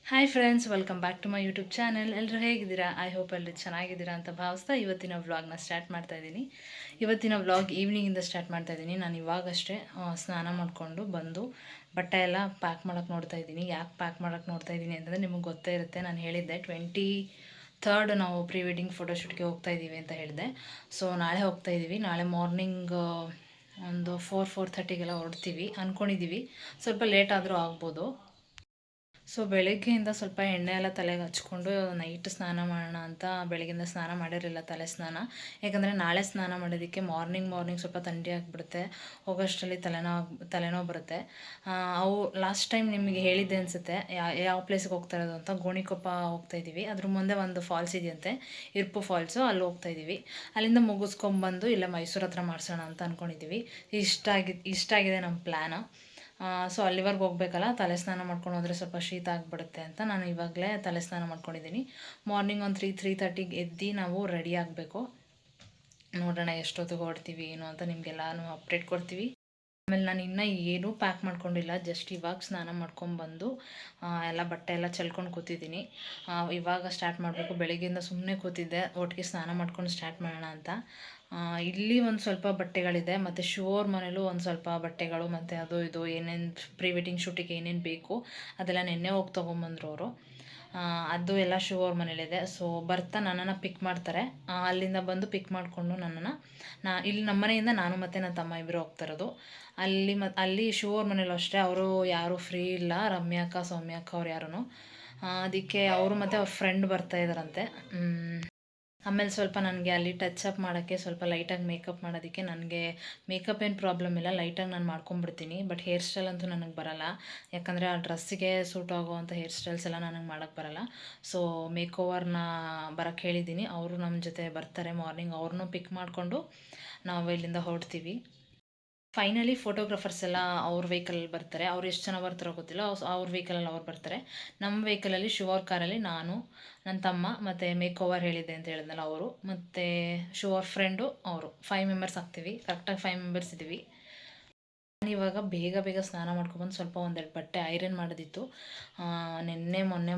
Hi friends, welcome back to my YouTube channel. ಎಲ್ಲರೂ ಹೇಗಿದ್ದೀರಾ? I hope ಎಲ್ಲರೂ ಚೆನ್ನಾಗಿದ್ದೀರಾ ಅಂತ ಭಾವಿಸ್ತಾ ಇವತ್ತಿನ ವ್ಲಾಗ್ನ ಸ್ಟಾರ್ಟ್ ಮಾಡ್ತಾ ಇದ್ದೀನಿ. ಇವತ್ತಿನ ವ್ಲಾಗ್ ಈವ್ನಿಂಗಿಂದ ಸ್ಟಾರ್ಟ್ ಮಾಡ್ತಾ ಇದ್ದೀನಿ. ನಾನು ಇವಾಗಷ್ಟೇ ಸ್ನಾನ ಮಾಡಿಕೊಂಡು ಬಂದು ಬಟ್ಟೆ ಎಲ್ಲ ಪ್ಯಾಕ್ ಮಾಡೋಕ್ಕೆ ನೋಡ್ತಾ ಇದ್ದೀನಿ. ಯಾಕೆ ಪ್ಯಾಕ್ ಮಾಡೋಕ್ಕೆ ನೋಡ್ತಾ ಇದ್ದೀನಿ ಅಂತಂದರೆ ನಿಮಗೆ ಗೊತ್ತೇ ಇರುತ್ತೆ, ನಾನು ಹೇಳಿದ್ದೆ 23rd ನಾವು ಪ್ರೀ ವೆಡ್ಡಿಂಗ್ ಫೋಟೋಶೂಟ್ಗೆ ಹೋಗ್ತಾ ಇದ್ದೀವಿ ಅಂತ ಹೇಳಿದೆ. ಸೊ ನಾಳೆ ಹೋಗ್ತಾ ಇದ್ದೀವಿ. ನಾಳೆ ಮಾರ್ನಿಂಗ್ ಒಂದು 4-4:30ಗೆಲ್ಲ ಹೊರಡ್ತೀವಿ ಅಂದ್ಕೊಂಡಿದ್ದೀವಿ. ಸ್ವಲ್ಪ ಲೇಟ್ ಆದರೂ ಆಗ್ಬೋದು. ಸೊ ಬೆಳಗ್ಗೆಯಿಂದ ಸ್ವಲ್ಪ ಎಣ್ಣೆ ಎಲ್ಲ ತಲೆಗೆ ಹಚ್ಕೊಂಡು ನೈಟ್ ಸ್ನಾನ ಮಾಡೋಣ ಅಂತ ಬೆಳಗ್ಗೆಯಿಂದ ಸ್ನಾನ ಮಾಡಿರಲಿಲ್ಲ, ತಲೆ ಸ್ನಾನ. ಯಾಕಂದರೆ ನಾಳೆ ಸ್ನಾನ ಮಾಡೋದಕ್ಕೆ ಮಾರ್ನಿಂಗ್ ಸ್ವಲ್ಪ ಥಂಡಿ ಆಗಿಬಿಡುತ್ತೆ, ಹೋಗೋಷ್ಟರಲ್ಲಿ ತಲೆನೋವು ಬರುತ್ತೆ. ಅವು ಲಾಸ್ಟ್ ಟೈಮ್ ನಿಮಗೆ ಹೇಳಿದ್ದೆ ಅನಿಸುತ್ತೆ ಯಾವ ಪ್ಲೇಸ್ಗೆ ಹೋಗ್ತಾ ಇರೋದು ಅಂತ. ಗೋಣಿಕೊಪ್ಪ ಹೋಗ್ತಾಯಿದ್ದೀವಿ. ಅದ್ರ ಮುಂದೆ ಒಂದು ಫಾಲ್ಸ್ ಇದೆಯಂತೆ, ಇರ್ಪು ಫಾಲ್ಸು, ಅಲ್ಲಿ ಹೋಗ್ತಾಯಿದ್ದೀವಿ. ಅಲ್ಲಿಂದ ಮುಗಿಸ್ಕೊಂಬಂದು ಇಲ್ಲೇ ಮೈಸೂರು ಹತ್ರ ಮಾಡಿಸೋಣ ಅಂತ ಅಂದ್ಕೊಂಡಿದ್ದೀವಿ. ಇಷ್ಟ ಆಗಿದೆ ನಮ್ಮ ಪ್ಲ್ಯಾನು. ಸೊ ಅಲ್ಲಿವರೆಗೆ ಹೋಗ್ಬೇಕಲ್ಲ, ತಲೆ ಸ್ನಾನ ಮಾಡ್ಕೊಂಡು ಹೋದರೆ ಸ್ವಲ್ಪ ಶೀತ ಆಗಿಬಿಡುತ್ತೆ ಅಂತ ನಾನು ಇವಾಗಲೇ ತಲೆ ಸ್ನಾನ ಮಾಡ್ಕೊಂಡಿದ್ದೀನಿ. ಮಾರ್ನಿಂಗ್ ಒಂದು 3-3:30ಗೆ ಎದ್ದು ನಾವು ರೆಡಿ ಆಗಬೇಕು. ನೋಡೋಣ ಎಷ್ಟೊತ್ತಿಗೆ ಹೊರಡ್ತೀವಿ ಏನು ಅಂತ ನಿಮಗೆಲ್ಲನೂ ಅಪ್ಡೇಟ್ ಕೊಡ್ತೀವಿ. ಆಮೇಲೆ ನಾನು ಇನ್ನೂ ಏನೂ ಪ್ಯಾಕ್ ಮಾಡ್ಕೊಂಡಿಲ್ಲ, ಜಸ್ಟ್ ಇವಾಗ ಸ್ನಾನ ಮಾಡ್ಕೊಂಬಂದು ಎಲ್ಲ ಬಟ್ಟೆ ಎಲ್ಲ ಚೆಲ್ಕೊಂಡು ಕೂತಿದ್ದೀನಿ. ಇವಾಗ ಸ್ಟಾರ್ಟ್ ಮಾಡಬೇಕು. ಬೆಳಗ್ಗೆಯಿಂದ ಸುಮ್ಮನೆ ಕೂತಿದ್ದೆ, ಒಟ್ಟಿಗೆ ಸ್ನಾನ ಮಾಡ್ಕೊಂಡು ಸ್ಟಾರ್ಟ್ ಮಾಡೋಣ ಅಂತ. ಇಲ್ಲಿ ಒಂದು ಸ್ವಲ್ಪ ಬಟ್ಟೆಗಳಿದೆ, ಮತ್ತು ಶಿವೋರ್ ಮನೇಲೂ ಒಂದು ಸ್ವಲ್ಪ ಬಟ್ಟೆಗಳು, ಮತ್ತು ಅದು ಇದು ಏನೇನು ಪ್ರೀ ವೆಡ್ಡಿಂಗ್ ಶೂಟಿಗೆ ಏನೇನು ಬೇಕು ಅದೆಲ್ಲ ನೆನ್ನೆ ಹೋಗಿ ತೊಗೊಂಬಂದ್ರು ಅವರು. ಅದು ಎಲ್ಲ ಶಿವೋರ್ ಮನೇಲಿದೆ. ಸೊ ಬರ್ತಾ ನನ್ನನ್ನು ಪಿಕ್ ಮಾಡ್ತಾರೆ. ಅಲ್ಲಿಂದ ಬಂದು ಪಿಕ್ ಮಾಡಿಕೊಂಡು ನನ್ನನ್ನು ಇಲ್ಲಿ ನಮ್ಮ ಮನೆಯಿಂದ ನಾನು ಮತ್ತು ನನ್ನ ತಮ್ಮ ಇಬ್ಬರು ಹೋಗ್ತಾಯಿರೋದು. ಅಲ್ಲಿ ಶಿವೋರ್ ಮನೇಲೂ ಅಷ್ಟೇ, ಅವರು ಯಾರೂ ಫ್ರೀ ಇಲ್ಲ, ರಮ್ಯಾಕ್ಕ ಸೌಮ್ಯಕ್ಕ ಅವ್ರು ಯಾರೂ. ಅದಕ್ಕೆ ಅವರು ಮತ್ತು ಅವ್ರ ಫ್ರೆಂಡ್ ಬರ್ತಾಯಿದ್ದಾರಂತೆ. ಆಮೇಲೆ ಸ್ವಲ್ಪ ನನಗೆ ಅಲ್ಲಿ ಟಚ್ ಅಪ್ ಮಾಡೋಕ್ಕೆ ಸ್ವಲ್ಪ ಲೈಟಾಗಿ ಮೇಕಪ್ ಮಾಡೋದಕ್ಕೆ, ನನಗೆ ಮೇಕಪ್ ಏನು ಪ್ರಾಬ್ಲಮ್ ಇಲ್ಲ, ಲೈಟಾಗಿ ನಾನು ಮಾಡ್ಕೊಂಬಿಡ್ತೀನಿ. ಬಟ್ ಹೇರ್ ಸ್ಟೈಲ್ ಅಂತೂ ನನಗೆ ಬರೋಲ್ಲ, ಯಾಕಂದರೆ ಆ ಡ್ರೆಸ್ಸಿಗೆ ಸೂಟ್ ಆಗುವಂಥ ಹೇರ್ ಸ್ಟೈಲ್ಸ್ ಎಲ್ಲ ನನಗೆ ಮಾಡೋಕ್ಕೆ ಬರೋಲ್ಲ. ಸೊ ಮೇಕ್ ಓವರ್ನ ಬರೋಕ್ಕೆ ಹೇಳಿದ್ದೀನಿ, ಅವರು ನಮ್ಮ ಜೊತೆ ಬರ್ತಾರೆ. ಮಾರ್ನಿಂಗ್ ಅವ್ರನ್ನೂ ಪಿಕ್ ಮಾಡಿಕೊಂಡು ನಾವು ಇಲ್ಲಿಂದ ಹೊರಡ್ತೀವಿ. ಫೈನಲಿ ಫೋಟೋಗ್ರಾಫರ್ಸ್ ಎಲ್ಲ ಅವ್ರ ವೆಹಿಕಲಲ್ಲಿ ಬರ್ತಾರೆ. ಅವ್ರು ಎಷ್ಟು ಜನ ಬರ್ತಾರೋ ಗೊತ್ತಿಲ್ಲ, ಅವ್ರ ವೆಹಿಕಲಲ್ಲಿ ಅವ್ರು ಬರ್ತಾರೆ. ನಮ್ಮ ವೆಹಿಕಲಲ್ಲಿ ಶಿವೋರ್ ಕಾರಲ್ಲಿ ನಾನು, ನನ್ನ ತಮ್ಮ ಮತ್ತು ಮೇಕ್ ಓವರ್ ಹೇಳಿದ್ದೆ ಅಂತ ಹೇಳಿದ್ನಲ್ಲ ಅವರು, ಮತ್ತು ಶಿವೋರ್ ಫ್ರೆಂಡು ಅವರು, 5 ಮೆಂಬರ್ಸ್ ಆಗ್ತೀವಿ. ಕರೆಕ್ಟಾಗಿ 5 ಮೆಂಬರ್ಸ್ ಇದ್ದೀವಿ. ನಾನಿವಾಗ ಬೇಗ ಸ್ನಾನ ಮಾಡ್ಕೊಬಂದು ಸ್ವಲ್ಪ ಒಂದೆರಡು ಬಟ್ಟೆ ಐರನ್ ಮಾಡೋದಿತ್ತು.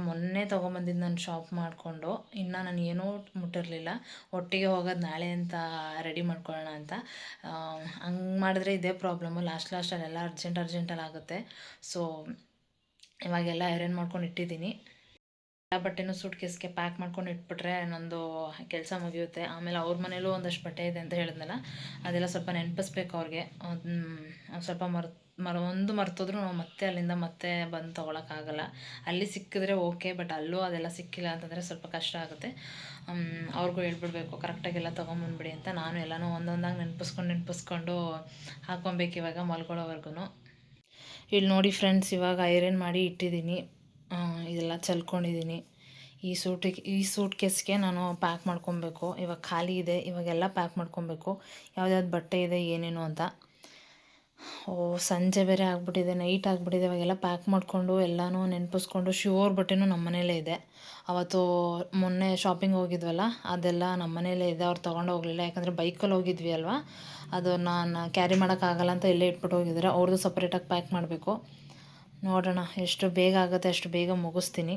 ಮೊನ್ನೆ ತೊಗೊಂಬಂದಿದ್ದು ನಾನು ಶಾಪ್ ಮಾಡಿಕೊಂಡು, ಇನ್ನು ನಾನು ಏನೂ ಮುಟ್ಟಿರಲಿಲ್ಲ. ಒಟ್ಟಿಗೆ ಹೋಗೋದು ನಾಳೆ ಅಂತ ರೆಡಿ ಮಾಡ್ಕೊಳ್ಳೋಣ ಅಂತ. ಹಂಗೆ ಮಾಡಿದ್ರೆ ಇದೇ ಪ್ರಾಬ್ಲಮ್ಮು, ಲಾಸ್ಟಲ್ಲೆಲ್ಲ ಅರ್ಜೆಂಟಲ್ಲಿ ಆಗುತ್ತೆ. ಸೊ ಇವಾಗೆಲ್ಲ ಐರನ್ ಮಾಡ್ಕೊಂಡು ಇಟ್ಟಿದ್ದೀನಿ. ಎಲ್ಲ ಬಟ್ಟೆನೂ ಸೂಟ್ ಕೇಸ್ಗೆ ಪ್ಯಾಕ್ ಮಾಡ್ಕೊಂಡು ಇಟ್ಬಿಟ್ರೆ ನನ್ನದು ಕೆಲಸ ಮುಗಿಯುತ್ತೆ. ಆಮೇಲೆ ಅವ್ರ ಮನೇಲೂ ಒಂದಷ್ಟು ಬಟ್ಟೆ ಇದೆ ಅಂತ ಹೇಳಿದ್ನಲ್ಲ, ಅದೆಲ್ಲ ಸ್ವಲ್ಪ ನೆನಪಿಸ್ಬೇಕು ಅವ್ರಿಗೆ. ಸ್ವಲ್ಪ ಮರ್ತೋದ್ರೂ ನಾವು ಮತ್ತೆ ಅಲ್ಲಿಂದ ಮತ್ತೆ ಬಂದು ತೊಗೊಳಕ್ಕಾಗಲ್ಲ. ಅಲ್ಲಿ ಸಿಕ್ಕಿದ್ರೆ ಓಕೆ, ಬಟ್ ಅಲ್ಲೂ ಅದೆಲ್ಲ ಸಿಕ್ಕಿಲ್ಲ ಅಂತಂದರೆ ಸ್ವಲ್ಪ ಕಷ್ಟ ಆಗುತ್ತೆ. ಅವ್ರಿಗೂ ಹೇಳ್ಬಿಡ್ಬೇಕು ಕರೆಕ್ಟಾಗೆಲ್ಲ ತೊಗೊಂಬಂದ್ಬಿಡಿ ಅಂತ. ನಾನು ಎಲ್ಲನೂ ಒಂದೊಂದಾಗಿ ನೆನಪಿಸ್ಕೊಂಡು ಹಾಕ್ಕೊಬೇಕು ಇವಾಗ ಮಲ್ಕೊಳ್ಳೋವರೆಗೂ. ಇಲ್ಲಿ ನೋಡಿ ಫ್ರೆಂಡ್ಸ್, ಇವಾಗ ಐರನ್ ಮಾಡಿ ಇಟ್ಟಿದ್ದೀನಿ. ಇದೆಲ್ಲ ಚಲ್ಕೊಂಡಿದ್ದೀನಿ. ಈ ಸೂಟ್ ಕೇಸ್ಗೆ ನಾನು ಪ್ಯಾಕ್ ಮಾಡ್ಕೊಬೇಕು. ಇವಾಗ ಖಾಲಿ ಇದೆ, ಇವಾಗೆಲ್ಲ ಪ್ಯಾಕ್ ಮಾಡ್ಕೊಬೇಕು, ಯಾವ್ದ್ಯಾವ್ದು ಬಟ್ಟೆ ಇದೆ ಏನೇನು ಅಂತ. ಸಂಜೆ ಬೇರೆ ಆಗಿಬಿಟ್ಟಿದೆ, ನೈಟ್ ಆಗಿಬಿಟ್ಟಿದೆ. ಇವಾಗೆಲ್ಲ ಪ್ಯಾಕ್ ಮಾಡಿಕೊಂಡು ಎಲ್ಲನೂ ನೆನಪಿಸ್ಕೊಂಡು, ಶಿವೋರ್ ಬಟ್ಟೆನೂ ನಮ್ಮ ಮನೇಲೇ ಇದೆ. ಅವತ್ತು ಮೊನ್ನೆ ಶಾಪಿಂಗ್ ಹೋಗಿದ್ವಲ್ಲ, ಅದೆಲ್ಲ ನಮ್ಮ ಮನೇಲೇ ಇದೆ. ಅವ್ರು ತೊಗೊಂಡು ಹೋಗಲಿಲ್ಲ, ಯಾಕಂದರೆ ಬೈಕಲ್ಲಿ ಹೋಗಿದ್ವಿ ಅಲ್ವಾ, ಅದು ನಾನು ಕ್ಯಾರಿ ಮಾಡೋಕ್ಕಾಗಲ್ಲ ಅಂತ ಇಲ್ಲೇ ಇಟ್ಬಿಟ್ಟು ಹೋಗಿದ್ದಾರೆ. ಅವ್ರದ್ದು ಸಪ್ರೇಟಾಗಿ ಪ್ಯಾಕ್ ಮಾಡಬೇಕು. ನೋಡೋಣ ಎಷ್ಟು ಬೇಗ ಆಗುತ್ತೆ ಅಷ್ಟು ಬೇಗ ಮುಗಿಸ್ತೀನಿ.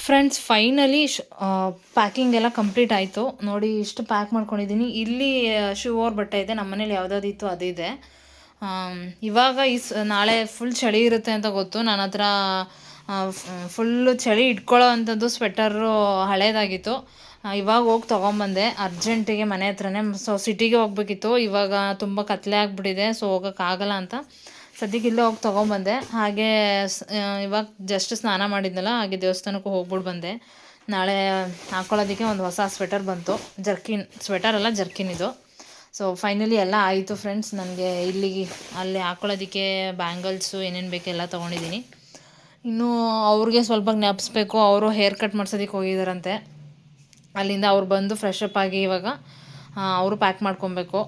ಫ್ರೆಂಡ್ಸ್, ಫೈನಲಿ ಪ್ಯಾಕಿಂಗ್ ಎಲ್ಲ ಕಂಪ್ಲೀಟ್ ಆಯಿತು. ನೋಡಿ ಇಷ್ಟು ಪ್ಯಾಕ್ ಮಾಡ್ಕೊಂಡಿದ್ದೀನಿ. ಇಲ್ಲಿ ಶಿವೋರ್ ಬಟ್ಟೆ ಇದೆ, ನಮ್ಮ ಮನೇಲಿ ಯಾವುದಾದಿತ್ತು ಅದಿದೆ. ಇವಾಗ ನಾಳೆ ಫುಲ್ ಚಳಿ ಇರುತ್ತೆ ಅಂತ ಗೊತ್ತು. ನನ್ನ ಹತ್ರ ಫುಲ್ಲು ಚಳಿ ಇಟ್ಕೊಳ್ಳೋ ಅಂಥದ್ದು ಸ್ವೆಟರು ಹಳೇದಾಗಿತ್ತು. ಇವಾಗ ಹೋಗಿ ತೊಗೊಂಬಂದೆ ಅರ್ಜೆಂಟಿಗೆ ಮನೆ ಹತ್ರನೇ. ಸೊ ಸಿಟಿಗೆ ಹೋಗ್ಬೇಕಿತ್ತು, ಇವಾಗ ತುಂಬ ಕತ್ಲೆ ಆಗಿಬಿಟ್ಟಿದೆ, ಸೊ ಹೋಗೋಕ್ಕಾಗಲ್ಲ ಅಂತ ಸದ್ಯಕ್ಕೆ ಇಲ್ಲೇ ಹೋಗಿ ತೊಗೊಂಬಂದೆ. ಹಾಗೆ ಇವಾಗ ಜಸ್ಟ್ ಸ್ನಾನ ಮಾಡಿದ್ನಲ್ಲ, ಹಾಗೆ ದೇವಸ್ಥಾನಕ್ಕೂ ಹೋಗ್ಬಿಟ್ಟು ಬಂದೆ. ನಾಳೆ ಹಾಕ್ಕೊಳ್ಳೋದಕ್ಕೆ ಒಂದು ಹೊಸ ಸ್ವೆಟರ್ ಬಂತು, ಜರ್ಕಿನ್ ಇದು. ಸೊ ಫೈನಲಿ ಎಲ್ಲ ಆಯಿತು ಫ್ರೆಂಡ್ಸ್. ನನಗೆ ಅಲ್ಲಿ ಹಾಕ್ಕೊಳ್ಳೋದಕ್ಕೆ ಬ್ಯಾಂಗಲ್ಸು ಏನೇನು ಬೇಕು ಎಲ್ಲ ತೊಗೊಂಡಿದ್ದೀನಿ. ಇನ್ನೂ ಅವ್ರಿಗೆ ಸ್ವಲ್ಪ ಜ್ಞಾಪಿಸ್ಬೇಕು, ಅವರು ಹೇರ್ ಕಟ್ ಮಾಡ್ಸೋದಕ್ಕೆ ಹೋಗಿದ್ದಾರಂತೆ. ಅಲ್ಲಿಂದ ಅವ್ರು ಬಂದು ಫ್ರೆಶ್ ಅಪ್ ಆಗಿ ಇವಾಗ ಅವರು ಪ್ಯಾಕ್ ಮಾಡ್ಕೊಬೇಕು.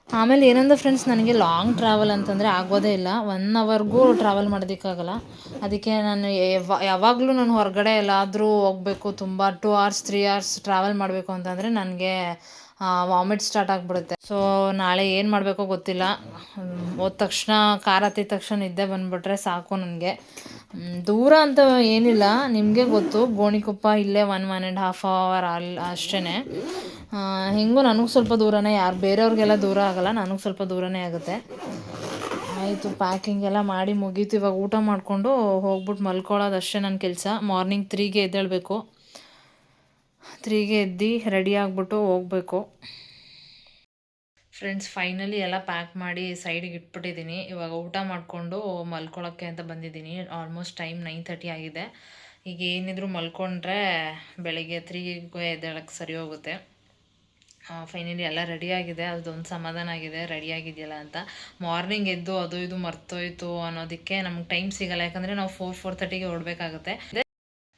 ಆಮೇಲೆ ಏನಂದ್ರೆ ಫ್ರೆಂಡ್ಸ್, ನನಗೆ ಲಾಂಗ್ ಟ್ರಾವೆಲ್ ಅಂತಂದರೆ ಆಗೋದೇ ಇಲ್ಲ. 1 ಅವರ್ಗೂ ಟ್ರಾವೆಲ್ ಮಾಡೋದಕ್ಕಾಗಲ್ಲ. ಅದಕ್ಕೆ ನಾನು ಯಾವಾಗಲೂ ನಾನು ಹೊರಗಡೆ ಎಲ್ಲಾದರೂ ಹೋಗಬೇಕು, ತುಂಬ 2 hours 3 hours ಟ್ರಾವೆಲ್ ಮಾಡಬೇಕು ಅಂತಂದರೆ ನನಗೆ ವಾಮಿಟ್ ಸ್ಟಾರ್ಟ್ ಆಗಿಬಿಡುತ್ತೆ. ಸೊ ನಾಳೆ ಏನು ಮಾಡಬೇಕೋ ಗೊತ್ತಿಲ್ಲ. ಹೋದ ತಕ್ಷಣ ಕಾರ್ ಹತ್ತಿದ ತಕ್ಷಣ ನಿದ್ದೆ ಬಂದುಬಿಟ್ರೆ ಸಾಕು ನನಗೆ. ದೂರ ಅಂತ ಏನಿಲ್ಲ, ನಿಮಗೆ ಗೊತ್ತು ಗೋಣಿಕೊಪ್ಪ ಇಲ್ಲೇ 1.5 ಅವರ್ ಅಲ್ಲಿ ಅಷ್ಟೇ. ಹೆಂಗೂ ನನಗೆ ಸ್ವಲ್ಪ ದೂರನೇ, ಯಾರು ಬೇರೆಯವ್ರಿಗೆಲ್ಲ ದೂರ ಆಗೋಲ್ಲ, ನನಗೆ ಸ್ವಲ್ಪ ದೂರನೇ ಆಗುತ್ತೆ. ಆಯಿತು, ಪ್ಯಾಕಿಂಗ್ ಎಲ್ಲ ಮಾಡಿ ಮುಗೀತು. ಇವಾಗ ಊಟ ಮಾಡಿಕೊಂಡು ಹೋಗ್ಬಿಟ್ಟು ಮಲ್ಕೊಳ್ಳೋದು ಅಷ್ಟೇ ನನ್ನ ಕೆಲಸ. ಮಾರ್ನಿಂಗ್ 3ಗೆ ಎದ್ದೇಳಬೇಕು. 3ಗೆ ಎದ್ದು ರೆಡಿ ಆಗಿಬಿಟ್ಟು ಹೋಗಬೇಕು. ಫ್ರೆಂಡ್ಸ್, ಫೈನಲಿ ಎಲ್ಲ ಪ್ಯಾಕ್ ಮಾಡಿ ಸೈಡಿಗೆ ಇಟ್ಬಿಟ್ಟಿದ್ದೀನಿ. ಇವಾಗ ಊಟ ಮಾಡಿಕೊಂಡು ಮಲ್ಕೊಳ್ಳೋಕ್ಕೆ ಅಂತ ಬಂದಿದ್ದೀನಿ. ಆಲ್ಮೋಸ್ಟ್ ಟೈಮ್ 9:30 ಆಗಿದೆ. ಈಗ ಏನಿದ್ರು ಮಲ್ಕೊಂಡ್ರೆ ಬೆಳಿಗ್ಗೆ 3ಗೆ ಎದ್ದೇಳಕ್ಕೆ ಸರಿ ಹೋಗುತ್ತೆ. ಫೈನಲಿ ಎಲ್ಲ ರೆಡಿಯಾಗಿದೆ, ಅದೊಂದು ಸಮಾಧಾನ ಆಗಿದೆ, ರೆಡಿಯಾಗಿದೆಯಲ್ಲ ಅಂತ. ಮಾರ್ನಿಂಗ್ ಎದ್ದು ಅದು ಇದು ಮರ್ತೋಯ್ತು ಅನ್ನೋದಕ್ಕೆ ನಮ್ಗೆ ಟೈಮ್ ಸಿಗೋಲ್ಲ, ಯಾಕಂದರೆ ನಾವು 4:30ಗೆ ಹೊರಡಬೇಕಾಗುತ್ತೆ.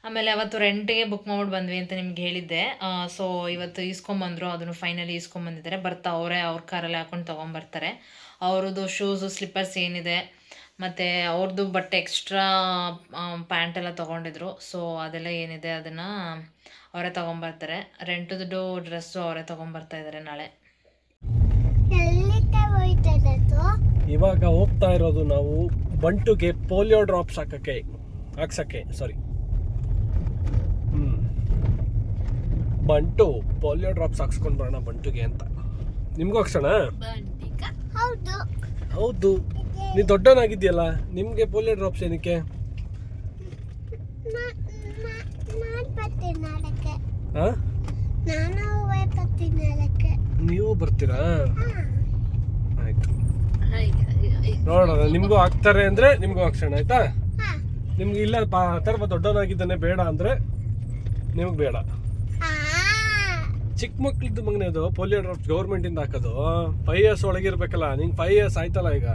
ಆಮೇಲೆ ಅವತ್ತು ರೆಂಟಿಗೆ ಬುಕ್ ಮಾಡ್ಬಿಟ್ಟು ಬಂದ್ವಿ ಅಂತ ನಿಮ್ಗೆ ಹೇಳಿದ್ದೆ. ಸೊ ಇವತ್ತು ಈಸ್ಕೊಂಬಂದರು, ಅದನ್ನು ಫೈನಲಿ ಈಸ್ಕೊಂಬಂದಿದ್ದಾರೆ. ಅವರೇ ಅವ್ರ ಕಾರಲ್ಲಿ ಹಾಕೊಂಡು ತೊಗೊಂಬರ್ತಾರೆ. ಅವ್ರದ್ದು ಶೂಸು ಸ್ಲಿಪ್ಪರ್ಸ್ ಏನಿದೆ, ಮತ್ತು ಅವ್ರದ್ದು ಬಟ್ಟೆ ಎಕ್ಸ್ಟ್ರಾ ಪ್ಯಾಂಟೆಲ್ಲ ತೊಗೊಂಡಿದ್ರು. ಸೊ ಅದೆಲ್ಲ ಏನಿದೆ ಅದನ್ನು ಅವರೇ ತೊಗೊಂಬರ್ತಾರೆ. ರೆಂಟದ್ದು ಡ್ರೆಸ್ಸು ಅವರೇ ತೊಗೊಂಬರ್ತಾಯಿದ್ದಾರೆ ನಾಳೆ. ಇವಾಗ ಹೋಗ್ತಾ ಇರೋದು ನಾವು ಬಂಟುಗೆ ಪೋಲಿಯೋ ಡ್ರಾಪ್ಸ್ ಹಾಕ್ಸಕ್ಕೆ ಬಂಟು ಪೋಲಿಯೋ ಡ್ರಾಪ್ಸ್ ಹಾಕ್ಸ್ಕೊಂಡು ಬರೋಣ ಬಂಟುಗೆ ಅಂತ. ನಿಮ್ಗೂ ಹಾಕ್ಸೋಣ? ಹೌದು, ನೀ ದೊಡ್ಡವನಾಗಿದ್ಯಲ್ಲ, ನಿಮ್ಗೆ ಪೋಲಿಯೋ ಡ್ರಾಪ್ಸ್ ಏನಕ್ಕೆ? ನೀವು ಬರ್ತೀರಾ? ಆಯ್ತು, ನೋಡೋಣ. ನಿಮ್ಗೂ ಹಾಕ್ತಾರೆ ಅಂದ್ರೆ ನಿಮ್ಗೂ ಹಾಕ್ಸೋಣ, ಆಯ್ತಾ? ನಿಮ್ಗೆ ಇಲ್ಲ ಅಥರ್ವ ದೊಡ್ಡವನಾಗಿದ್ದಾನೆ ಬೇಡ ಅಂದ್ರೆ ನಿಮ್ಗೆ ಬೇಡ. ಚಿಕ್ಕ ಮಕ್ಳದ್ದು ಮಗನೇ ಅದು ಪೋಲಿಯೋ ಡ್ರಾಪ್ಸ್ ಗೌರ್ಮೆಂಟಿಂದ ಹಾಕೋದು. 5 years ಒಳಗಿರ್ಬೇಕಲ್ಲ. ನಿಂಗೆ 5 years ಆಯ್ತಲ್ಲ, ಈಗ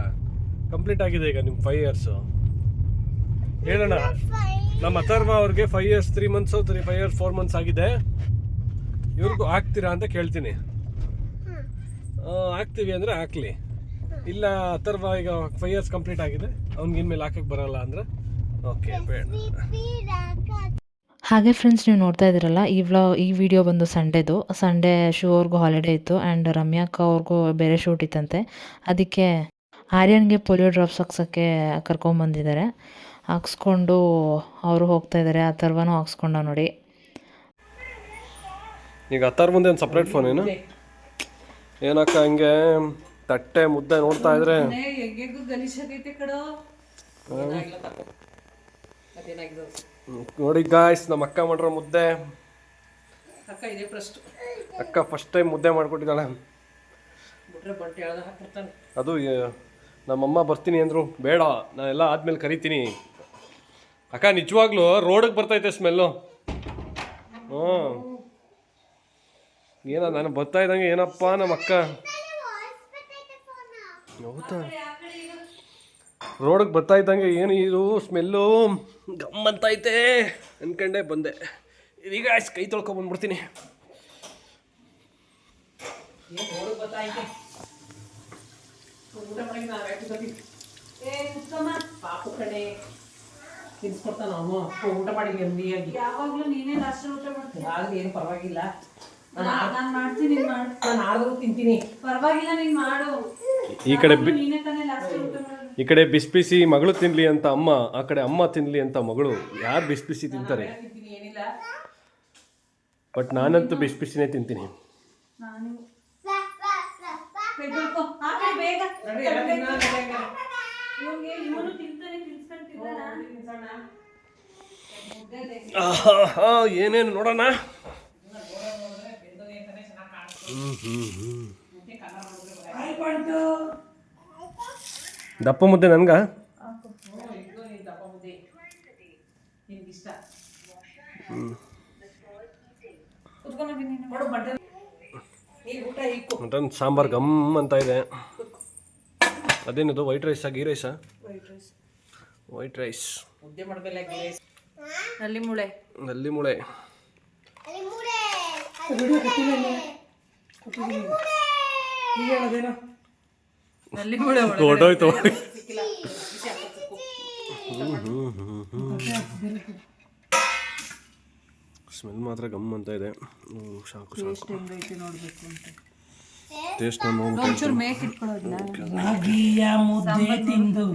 ಕಂಪ್ಲೀಟ್ ಆಗಿದೆ ಈಗ ನಿಮ್ಗೆ 5 years. ಹೇಳೋಣ, ನಮ್ಮ ಅಥರ್ವ ಅವ್ರಿಗೆ 5 years 3 months 5 years 4 months ಆಗಿದೆ. ಇವ್ರಿಗೂ ಹಾಕ್ತೀರಾ ಅಂತ ಕೇಳ್ತೀನಿ. ಹಾಕ್ತೀವಿ ಅಂದರೆ ಹಾಕ್ಲಿ, ಇಲ್ಲ ಅಥರ್ವ ಈಗ 5 years ಕಂಪ್ಲೀಟ್ ಆಗಿದೆ, ಅವ್ನಿಗೆ ಇನ್ಮೇಲೆ ಹಾಕಕ್ಕೆ ಬರಲ್ಲ ಅಂದರೆ ಓಕೆ ಬೇಡ. ಹಾಗೆ ಫ್ರೆಂಡ್ಸ್, ನೀವು ನೋಡ್ತಾ ಇದ್ದೀರಲ್ಲ, ಈ ವಿಡಿಯೋ ಬಂದು ಸಂಡೇ ಶೂ ಅವ್ರಿಗೂ ಹಾಲಿಡೇ ಇತ್ತು. ಆ್ಯಂಡ್ ರಮ್ಯಾಕ್ಕ ಅವ್ರಿಗೂ ಬೇರೆ ಶೂಟ್ ಇತ್ತಂತೆ. ಅದಕ್ಕೆ ಆರ್ಯನ್ಗೆ ಪೋಲಿಯೋ ಡ್ರಾಪ್ಸ್ ಹಾಕ್ಸೋಕ್ಕೆ ಕರ್ಕೊಂಬಂದಿದ್ದಾರೆ. ಹಾಕ್ಸ್ಕೊಂಡು ಅವರು ಹೋಗ್ತಾ ಇದ್ದಾರೆ. ಅಥರ್ವನೂ ಹಾಕ್ಸ್ಕೊಂಡ ನೋಡಿ. ಈಗ ಅಥರ್ ಮುಂದೆ ಒಂದು ಸಪ್ರೇಟ್ ಫೋನ್ ಏನಕ್ಕ ಹಂಗೆ ತಟ್ಟೆ ಮುದ್ದೆ ನೋಡ್ತಾ ಇದ್ರೆ ನೋಡಿ ಗಾಯ್ಸ್, ನಮ್ಮ ಅಕ್ಕ ಮಾಡ್ರ ಮುದ್ದೆ. ಅಕ್ಕ ಫಸ್ಟ್ ಟೈಮ್ ಮುದ್ದೆ ಮಾಡ್ಕೊಟ್ಟಿದ್ದಾಳೆ. ಅದು ನಮ್ಮಮ್ಮ ಬರ್ತೀನಿ ಅಂದರು, ಬೇಡ ನಾನೆಲ್ಲ ಆದ್ಮೇಲೆ ಕರಿತೀನಿ. ಅಕ್ಕ ನಿಜವಾಗ್ಲೂ ರೋಡಿಗೆ ಬರ್ತೈತೆ ಸ್ಮೆಲ್ಲು. ನಾನು ಬರ್ತಾ ಇದ್ದಂಗೆ ಏನಪ್ಪ ನಮ್ಮ ಅಕ್ಕ ಹೌದಾ ರೋಡಿಗೆ ಬರ್ತಾ ಇದ್ದಂಗೆ ಏನು ಇದು ಸ್ಮೆಲ್ಲು ಗಮ್ಮಂತೈತೆ ಅನ್ಕಂಡೆ ಬಂದೆ. ಈಗ ಕೈ ತೊಳ್ಕೊಂಬಂದ್ಬಿಡ್ತೀನಿ. ಊಟ ಮಾಡಿ ನೆಮ್ಮದಿಯಾಗಿ. ಯಾವಾಗಲೂ ನೀನೇ ಲಾಸ್ಟ್ ಊಟ ಮಾಡ್ತೀನಿ. ಆದ್ರೆ ಏನು ಪರವಾಗಿಲ್ಲ, ನಾನು ಮಾಡ್ತೀನಿ, ನಾನು ಆದ್ರೂ ತಿಂತೀನಿ, ಪರವಾಗಿಲ್ಲ, ನೀನು ಮಾಡು. ಈ ಕಡೆ ಬಿಸಿ ಬಿಸಿ ಮಗಳು ತಿನ್ಲಿ ಅಂತ ಅಮ್ಮ, ಆ ಕಡೆ ಅಮ್ಮ ತಿನ್ಲಿ ಅಂತ ಮಗಳು. ಯಾರು ಬಿಸಿ ಬಿಸಿ ತಿಂತಾರೆ? ಬಟ್ ನಾನಂತೂ ಬಿಸಿ ಬಿಸಿನೇ ತಿಂತೀನಿ. ಏನೇನು ನೋಡೋಣ. ದಪ್ಪ ಮುದ್ದೆ ನನ್ಗ ಮಟನ್ ಸಾಂಬಾರ್ ಗಮ್ ಅಂತ ಇದೆ. ಅದೇನದು ವೈಟ್ ರೈಸಾ ಗೀ ರೈಸಾ? White rice. ನಲ್ಲಿ ಮೂಳೆ ದೊಡ್ಡೋಯ್ತು. ಸ್ಮೆಲ್ ಮಾತ್ರ ಗಮ್ ಅಂತ ಇದೆ. ಸಾಕು ಟೇಸ್ಟ್ ರಾಗಿಯ ಮುದ್ದೆ ತಿಂದು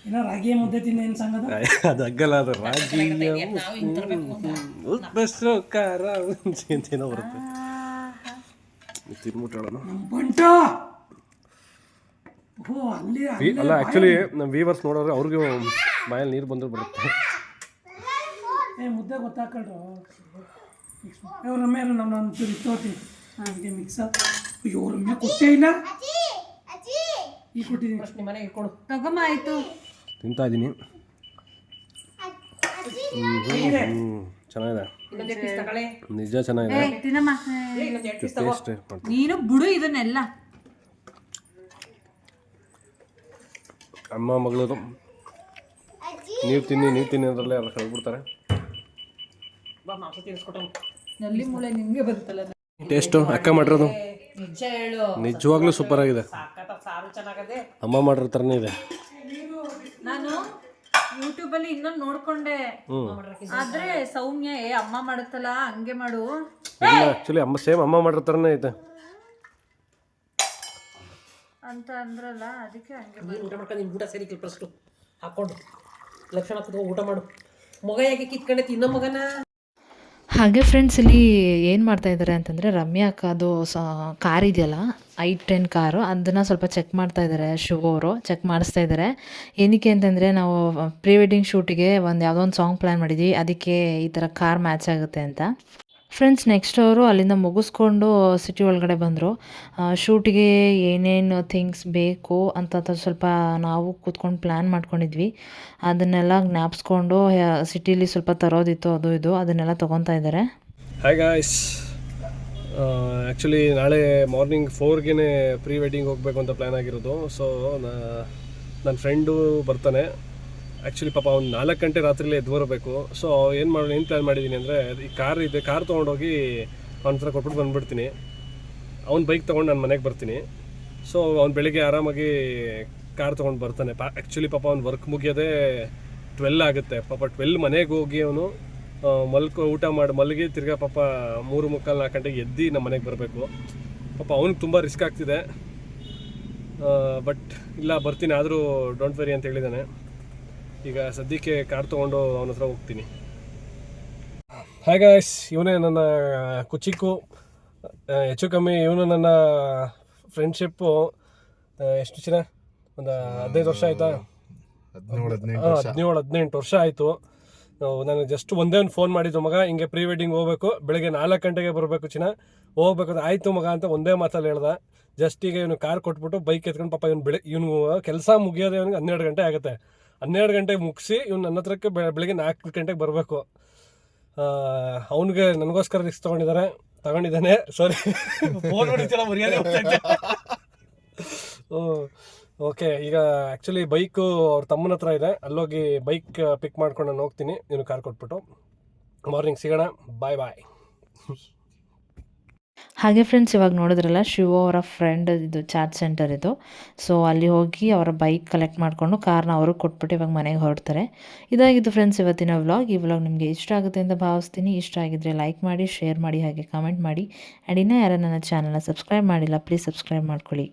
ಏನೋ ರಾಗಿ ಮುದ್ದೆ ತಿಂದೇನು ಸಂಗದ ಅದು ಅಗ್ಗಲ್ಲ, ಅದು ರಾಗಿ ನಾವು ಹಿಂಗೆ ತರಬೇಕು ಅಂತ ಬಸ್ಸು ಖಾರ ಅಂತೇನೋ ಬರುತ್ತೆ. ತಿನ್ಬಿಟ್ಟೋಣ ನಮ್ಮ ಬಂಟ. ಓ ಅಲ್ಲಿ ಅಲ್ಲ, ಆ್ಯಕ್ಚುಲಿ ನಮ್ಮ ವೀವರ್ಸ್ ನೋಡೋರು ಅವ್ರಿಗೂ ಬಾಯಲ್ಲಿ ನೀರು ಬಂದರೂ ಬರುತ್ತೆ. ಮುದ್ದೆ ಗೊತ್ತಾಕಳ್ರು ಅವ್ರ ರಮ್ಯ ನಮ್ಮ ತೋರ್ತೀನಿ ನನಗೆ ಮಿಕ್ಸ. ಅಯ್ಯೋ ರಮ್ಯ ಕೊಟ್ಟೇ ಇಲ್ಲ, ಈ ಕೊಟ್ಟಿದ್ದೀನಿ ಪ್ರಶ್ನೆ ಮನೆಗೆ ಕೊಡು ತಗೊಮ್ಮ ಆಯಿತು. ತಿಂತಾ ಇದ್ದೀನಿ. ಚೆನ್ನಾಗಿದೆ, ನಿಜ ಚೆನ್ನಾಗಿದೆ. ತಿನ್ನಮ್ಮ. ಟೇಸ್ಟ್ ನೀನು ಬಿಡು ಇದನ್ನೆಲ್ಲ. ಅಮ್ಮ ಮಗಳದು ನೀರು ತಿನ್ನಿ ಅದರಲ್ಲೇ ಎಲ್ಲ ಕಳ್ಬಿಡ್ತಾರೆ. ಮಾಂಸ ತಿನ್ನಿಸ್ಕೊಟ್ಟು ನಲ್ಲಿ ಮೂಳೆ ನಿಮಗೆ ಬಂತಲ್ಲ. ಟೇಸ್ಟು ಅಕ್ಕ ಮಾಡಿರೋದು ನಿಜ ಹೇಳು, ನಿಜವಾಗ್ಲೂ ಸೂಪರ್ ಆಗಿದೆ. ಸಾರು ಚೆನ್ನಾಗದೆ, ಅಮ್ಮ ಮಾಡಿರೋ ಥರನೇ ಇದೆ. ನಾನು ಯೂಟ್ಯೂಬಲ್ಲಿ ಇನ್ನೊಂದು ನೋಡ್ಕೊಂಡೆ, ಆದ್ರೆ ಸೌಮ್ಯ ಅಮ್ಮ ಮಾಡುತ್ತಲ್ಲ ಹಂಗೆ ಮಾಡು ಇಲ್ಲ, ಆ್ಯಕ್ಚುಲಿ ಅಮ್ಮ ಮಾಡಿರೋ ಥರನೇ ಐತೆ ಅಂತ ಅಂದ್ರಲ್ಲ, ಅದಕ್ಕೆ ಹಂಗೆ. ನೀನು ಊಟ ಮಾಡ್ಕೊಂಡು ನಿನ್ನ ಊಟ ಸರಿ ಫಸ್ಟು ಹಾಕ್ಕೊಂಡು ಲಕ್ಷಣ ಕೂತ್ಕೊಂಡು ಊಟ ಮಾಡು. ಮಗ ಯಾಕೆ ಕಿತ್ಕೊಂಡೆ ತಿನ್ನೋ ಮಗನ. ಹಾಗೆ ಫ್ರೆಂಡ್ಸ್, ಇಲ್ಲಿ ಏನು ಮಾಡ್ತಾ ಇದ್ದಾರೆ ಅಂತಂದರೆ, ರಮ್ಯಾ ಅಕ್ಕದು ಕಾರ್ ಇದೆಯಲ್ಲ, i10 ಕಾರು, ಅದನ್ನು ಸ್ವಲ್ಪ ಚೆಕ್ ಮಾಡ್ತಾ ಇದ್ದಾರೆ. ಶಿವ ಅವರು ಚೆಕ್ ಮಾಡಿಸ್ತಾ ಇದ್ದಾರೆ. ಏನಕ್ಕೆ ಅಂತಂದರೆ, ನಾವು ಪ್ರೀ ವೆಡ್ಡಿಂಗ್ ಶೂಟಿಗೆ ಯಾವುದೋ ಒಂದು ಸಾಂಗ್ ಪ್ಲ್ಯಾನ್ ಮಾಡಿದ್ವಿ, ಅದಕ್ಕೆ ಈ ಥರ ಕಾರ್ ಮ್ಯಾಚ್ ಆಗುತ್ತೆ ಅಂತ. ಫ್ರೆಂಡ್ಸ್, ನೆಕ್ಸ್ಟ್ ಅವರು ಅಲ್ಲಿಂದ ಮುಗಿಸ್ಕೊಂಡು ಸಿಟಿ ಒಳಗಡೆ ಬಂದರು. ಶೂಟಿಗೆ ಏನೇನು ಥಿಂಗ್ಸ್ ಬೇಕು ಅಂತ ಸ್ವಲ್ಪ ನಾವು ಕೂತ್ಕೊಂಡು ಪ್ಲ್ಯಾನ್ ಮಾಡ್ಕೊಂಡಿದ್ವಿ. ಅದನ್ನೆಲ್ಲ ಜ್ಞಾಪಿಸ್ಕೊಂಡು ಸಿಟಿಲಿ ಸ್ವಲ್ಪ ತರೋದಿತ್ತು, ಅದು ಇದು ಅದನ್ನೆಲ್ಲ ತೊಗೊತಾ ಇದ್ದಾರೆ. ಹಾಯ್ ಗಾಯ್ಸ್, ಆ್ಯಕ್ಚುಲಿ ನಾಳೆ ಮಾರ್ನಿಂಗ್ 4ಗೆ ಪ್ರೀ ವೆಡ್ಡಿಂಗ್ ಹೋಗಬೇಕು ಅಂತ ಪ್ಲ್ಯಾನ್ ಆಗಿರೋದು. ಸೊ ನನ್ನ ಫ್ರೆಂಡು ಬರ್ತಾನೆ. ಆ್ಯಕ್ಚುಲಿ ಪಾಪ ಅವ್ನು 4 ಗಂಟೆ ರಾತ್ರಿಲೇ ಎದ್ದು ಬರಬೇಕು. ಸೊ ಏನು ಪ್ಲ್ಯಾನ್ ಮಾಡಿದ್ದೀನಿ ಅಂದರೆ, ಈ ಕಾರ್ ತೊಗೊಂಡೋಗಿ ಅವ್ನ ಹತ್ರ ಕೊಟ್ಬಿಟ್ಟು ಬಂದುಬಿಡ್ತೀನಿ. ಅವ್ನ ಬೈಕ್ ತೊಗೊಂಡು ನಾನು ಮನೆಗೆ ಬರ್ತೀನಿ. ಸೊ ಅವ್ನು ಬೆಳಿಗ್ಗೆ ಆರಾಮಾಗಿ ಕಾರ್ ತೊಗೊಂಡು ಬರ್ತಾನೆ. ಆ್ಯಕ್ಚುಲಿ ಪಾಪ ಅವ್ನು ವರ್ಕ್ ಮುಗಿಯೋದೇ 12 ಆಗುತ್ತೆ. ಪಾಪ 12 ಮನೆಗೆ ಹೋಗಿ ಅವನು ಊಟ ಮಾಡಿ ಮಲಗಿ ತಿರ್ಗಾ ಪಾಪ 3:45-4 ಗಂಟೆಗೆ ಎದ್ದು ನಮ್ಮ ಮನೆಗೆ ಬರಬೇಕು. ಪಾಪ ಅವ್ನಿಗೆ ತುಂಬ ರಿಸ್ಕ್ ಆಗ್ತಿದೆ. ಬಟ್ ಇಲ್ಲ, ಬರ್ತೀನಿ, ಆದರೂ ಡೋಂಟ್ ವೆರಿ ಅಂತ ಹೇಳಿದ್ದಾನೆ. ಈಗ ಸದ್ಯಕ್ಕೆ ಕಾರ್ ತೊಗೊಂಡು ಅವನ ಹತ್ರ ಹೋಗ್ತೀನಿ. ಹಾಯ್ ಗಾಯ್ಸ್, ಇವನೇ ನನ್ನ ಕುಚಿಕ್ಕು. ಹೆಚ್ಚು ಕಮ್ಮಿ ಇವನು ನನ್ನ ಫ್ರೆಂಡ್ಶಿಪ್ಪು ಎಷ್ಟು ಚಿನ್ನ ಒಂದು 15 ವರ್ಷ ಆಯಿತಾ? 17-18 ವರ್ಷ ಆಯಿತು. ನನಗೆ ಜಸ್ಟ್ ಒಂದೇ ಒಂದು ಫೋನ್ ಮಾಡಿದ್ದು, ಮಗ ಹಿಂಗೆ ಪ್ರೀ ವೆಡ್ಡಿಂಗ್ ಹೋಗ್ಬೇಕು, ಬೆಳಗ್ಗೆ 4 ಗಂಟೆಗೆ ಬರಬೇಕು ಚಿನ್ನ, ಹೋಗ್ಬೇಕು ಅಂತ. ಆಯಿತು ಮಗ ಅಂತ ಒಂದೇ ಮಾತಲ್ಲಿ ಹೇಳ್ದೆ. ಜಸ್ಟ್ ಈಗ ಇವನು ಕಾರ್ ಕೊಟ್ಬಿಟ್ಟು ಬೈಕ್ ಎತ್ಕೊಂಡು ಪಾಪ ಇವನು ಕೆಲಸ ಮುಗಿಯೋದೇ ಅವನಿಗೆ 12 ಗಂಟೆ ಆಗುತ್ತೆ. 12 ಗಂಟೆಗೆ ಮುಗಿಸಿ ಇವ್ನು ನನ್ನ ಹತ್ರಕ್ಕೆ ಬೆಳಗ್ಗೆ 4 ಗಂಟೆಗೆ ಬರಬೇಕು. ಅವನಿಗೆ ನನಗೋಸ್ಕರ ರಿಸ್ಕ್ ತಗೊಂಡಿದ್ದಾನೆ. ಸಾರಿ, ಫೋನ್ ಹೊಡಿತಿಲ್ಲ, ಮರ್ಯಾದೆ ಹೋಗ್ತೈತೆ. ಓಕೆ, ಈಗ ಆ್ಯಕ್ಚುಲಿ ಬೈಕು ಅವ್ರ ತಮ್ಮನ ಹತ್ರ ಇದೆ, ಅಲ್ಲೋಗಿ ಬೈಕ್ ಪಿಕ್ ಮಾಡ್ಕೊಂಡು ನಾನು ಹೋಗ್ತೀನಿ. ಇವನು ಕಾರ್ ಕೊಟ್ಬಿಟ್ಟು ಮಾರ್ನಿಂಗ್ ಸಿಗೋಣ. ಬಾಯ್. ಹಾಗೆ ಫ್ರೆಂಡ್ಸ್, ಇವಾಗ ನೋಡಿದ್ರಲ್ಲ, ಶಿವ ಅವರ ಫ್ರೆಂಡ್ ಇದು ಚಾರ್ಜ್ ಸೆಂಟರ್ ಇದು. ಸೊ ಅಲ್ಲಿ ಹೋಗಿ ಅವರ ಬೈಕ್ ಕಲೆಕ್ಟ್ ಮಾಡಿಕೊಂಡು ಕಾರ್ನ ಅವ್ರಿಗೆ ಕೊಟ್ಬಿಟ್ಟು ಇವಾಗ ಮನೆಗೆ ಹೊರಡ್ತಾರೆ. ಇದಾಗಿದ್ದು ಫ್ರೆಂಡ್ಸ್ ಇವತ್ತಿನ ವ್ಲಾಗ್. ಈ ವ್ಲಾಗ್ ನಿಮಗೆ ಇಷ್ಟ ಆಗುತ್ತೆ ಅಂತ ಭಾವಿಸ್ತೀನಿ. ಇಷ್ಟ ಆಗಿದ್ದರೆ ಲೈಕ್ ಮಾಡಿ, ಶೇರ್ ಮಾಡಿ, ಹಾಗೆ ಕಮೆಂಟ್ ಮಾಡಿ. ಆ್ಯಂಡ್ ಇನ್ನೂ ಯಾರು ನನ್ನ ಚಾನಲ್ನ ಸಬ್ಸ್ಕ್ರೈಬ್ ಮಾಡಿಲ್ಲ, ಪ್ಲೀಸ್ ಸಬ್ಸ್ಕ್ರೈಬ್ ಮಾಡ್ಕೊಳ್ಳಿ.